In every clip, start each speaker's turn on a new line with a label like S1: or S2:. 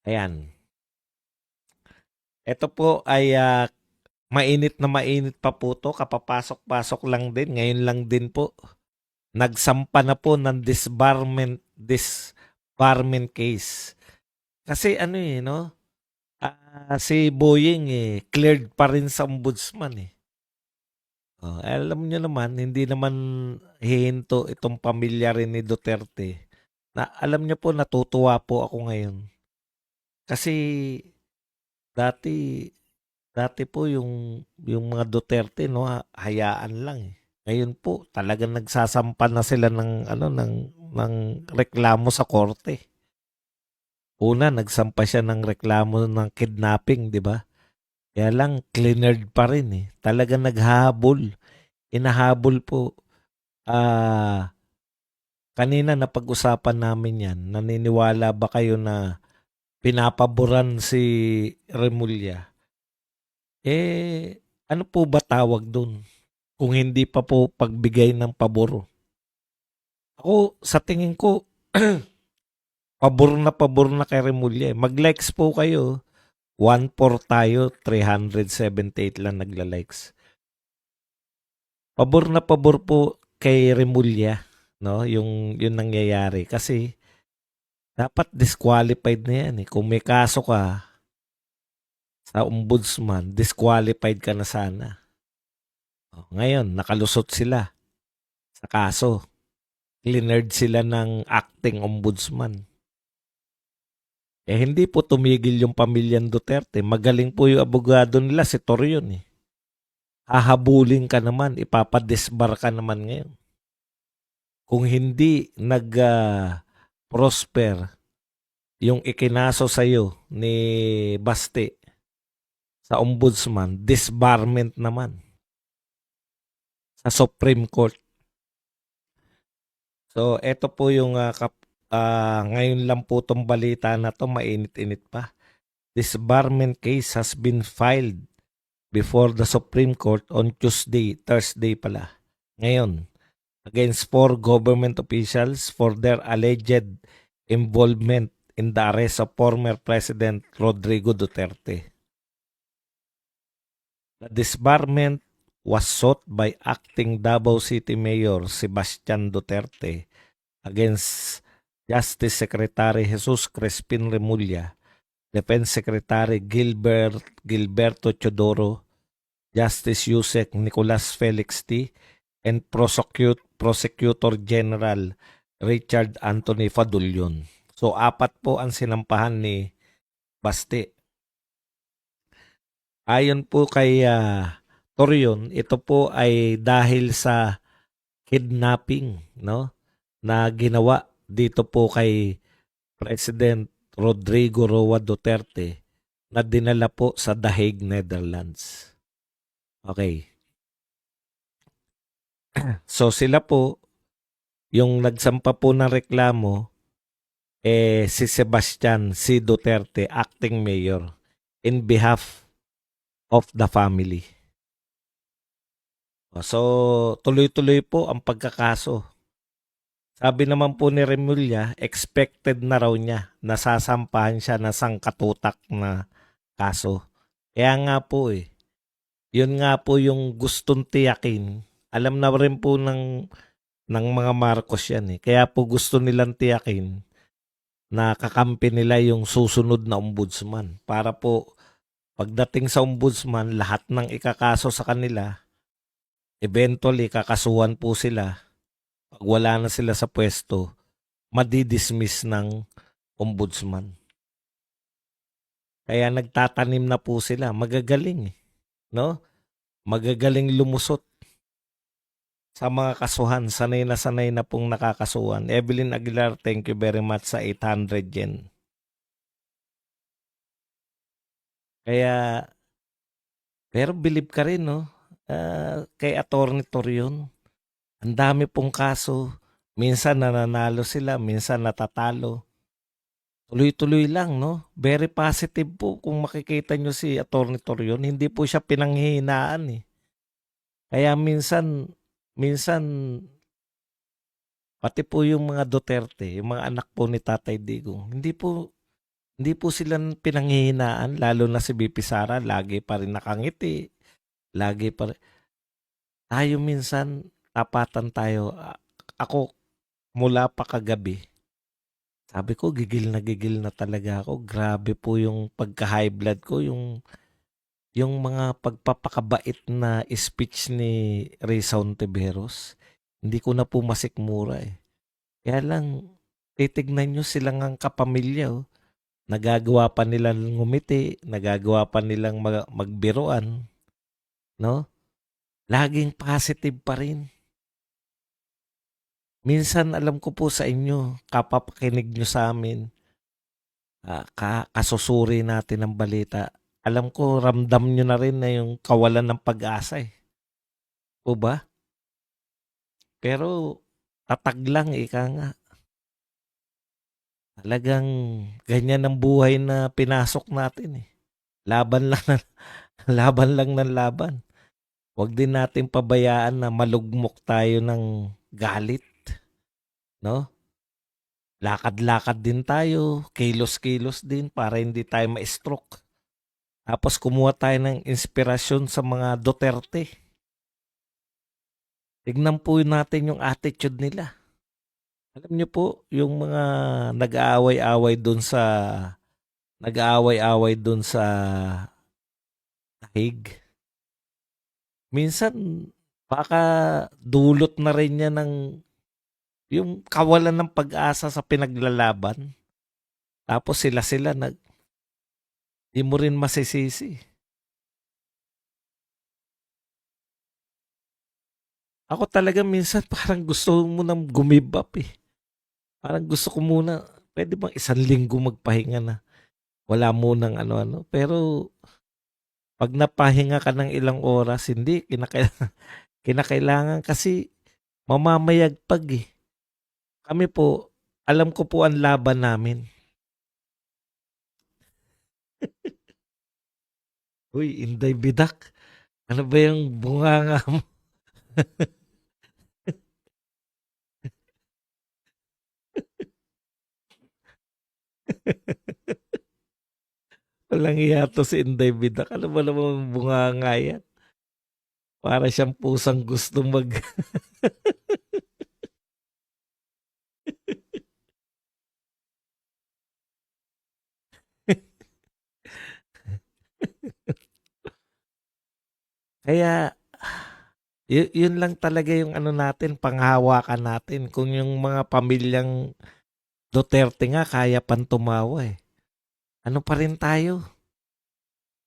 S1: Ayan. Ito po ay mainit na mainit pa po to. Kapapasok-pasok lang din. Ngayon lang din po. Nagsampa na po ng disbarment case. Kasi ano no? Si Boying cleared pa rin sa ombudsman eh. Oh, alam niyo naman, hindi naman hihinto itong pamilya rin ni Duterte. Na alam niyo po, natutuwa po ako ngayon. Kasi dati dati po yung mga Duterte no, hayaan lang eh. Ngayon po, talagang nagsasampa na sila ng ano ng reklamo sa korte. Una, nagsampa siya ng reklamo ng kidnapping, di ba? Kaya lang, cleared pa rin eh. Talagang naghahabol. Inahabol po. Ah, kanina napag-usapan namin yan. Naniniwala ba kayo na pinapaboran si Remulla? Ano po ba tawag dun? Kung hindi pa po pagbigay ng pabor. Ako, sa tingin ko, pabor na kay Remulla eh. Mag-likes po kayo. 1-4 tayo, 378 lang nagla-likes. Pabor po kay Remulla, no? Yung nangyayari kasi dapat disqualified na yan eh. Kung may kaso ka sa ombudsman, disqualified ka na sana. Ngayon, nakalusot sila sa kaso. Cleared sila ng acting ombudsman. Hindi po tumigil yung pamilyang Duterte. Magaling po yung abogado nila, si Torion eh. Hahabulin ka naman, ipapadisbar ka naman ngayon. Kung hindi nag-prosper yung ikinaso sa'yo ni Basti sa ombudsman, disbarment naman sa Supreme Court. So, eto po yung ngayon lang po tong balita na to, mainit-init pa. Disbarment case has been filed before the Supreme Court on Thursday pala. Ngayon, against 4 government officials for their alleged involvement in the arrest of former President Rodrigo Duterte. The disbarment was sought by acting Davao City Mayor Sebastian Duterte against Justice Secretary Jesus Crispin Remulla, Defense Secretary Gilberto Chodoro, Justice Yusek Nicolas Felix T., and Prosecutor General Richard Anthony Fadulyon. So, 4 po ang sinampahan ni Basti. Ayon po kay Torion, ito po ay dahil sa kidnapping, no, na ginawa dito po kay President Rodrigo Roa Duterte na dinala po sa The Hague, Netherlands. Okay. So sila po, yung nagsampa po ng reklamo, si Sebastian C. Duterte, acting mayor, in behalf of the family. So, tuloy-tuloy po ang pagkakaso. Sabi naman po ni Remulla, expected na raw niya na sasampahan siya na sangkatutak na kaso. Kaya nga po yun nga po yung gustong tiyakin. Alam na rin po ng mga Marcos yan eh. Kaya po gusto nilang tiyakin na kakampi nila yung susunod na ombudsman. Para po pagdating sa ombudsman, lahat ng ikakaso sa kanila, eventually kakasuhan po sila. Pag wala na sila sa pwesto, madidismiss ng ombudsman. Kaya nagtatanim na po sila. Magagaling no? Magagaling lumusot sa mga kasuhan. Sanay na pong nakakasuhan. Evelyn Aguilar, thank you very much sa 800 yen. Kaya, pero believe ka rin, no? Kay Atty. Torion, ang dami pong kaso. Minsan nananalo sila, minsan natatalo. Tuloy-tuloy lang, no? Very positive po kung makikita nyo si Atty. Torion. Hindi po siya pinanghihinaan eh. Kaya minsan, pati po yung mga Duterte, yung mga anak po ni Tatay Digong, hindi po Hindi po sila pinanghihinaan, lalo na si BP Sara, lagi pa rin nakangiti, lagi pa rin. Tayo minsan, tapatan tayo. Ako, mula pa kagabi, sabi ko, gigil na talaga ako. Grabe po yung pagka-high blood ko, yung mga pagpapakabait na speech ni Risa Ontiveros. Hindi ko na po masikmura eh. Kaya lang, titignan nyo silang ang kapamilya. Oh. Nagagawa pa nilang ngumiti, nagagawa pa nilang magbiruan, no? Laging positive pa rin. Minsan alam ko po sa inyo, kapapakinig nyo sa amin, kasusuri natin ng balita. Alam ko, ramdam nyo na rin na yung kawalan ng pag-asa eh. O ba? Pero tatag lang, ika nga. Talagang ganyan ang buhay na pinasok natin eh. Laban lang, laban lang ng laban. Huwag din natin pabayaan na malugmok tayo ng galit, no? Lakad-lakad din tayo, kilos-kilos din para hindi tayo ma-stroke. Tapos kumuha tayo ng inspirasyon sa mga Duterte. Tignan po natin yung attitude nila. Alam niyo po, yung mga nag-aaway-away dun sa Hague. Minsan, baka dulot na rin niya ng yung kawalan ng pag-asa sa pinaglalaban. Tapos sila di mo rin masisisi. Ako talaga minsan parang gusto mo nang give up eh. Parang gusto ko muna, pwede bang 1 linggo magpahinga na? Wala munang ano-ano. Pero pag napahinga ka ng ilang oras, hindi, kinakailangan kasi mamamayagpag eh. Kami po, alam ko po ang laban namin. Uy, Inday Bidak, ano ba yung bunganga mo? Walang iya to si Inday Bidak. Ano ba naman bunganga yan? Para siyang pusang gusto Kaya, yun lang talaga yung ano natin, panghawakan natin. Kung yung mga pamilyang Duterte nga kaya pang tumawa eh. Ano pa rin tayo?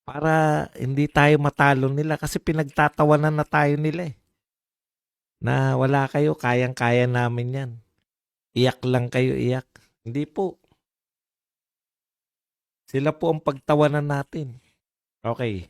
S1: Para hindi tayo matalo nila kasi pinagtatawanan na tayo nila eh. Na wala kayo, kayang-kaya namin yan. Iyak lang kayo, iyak. Hindi po. Sila po ang pagtawanan natin. Okay.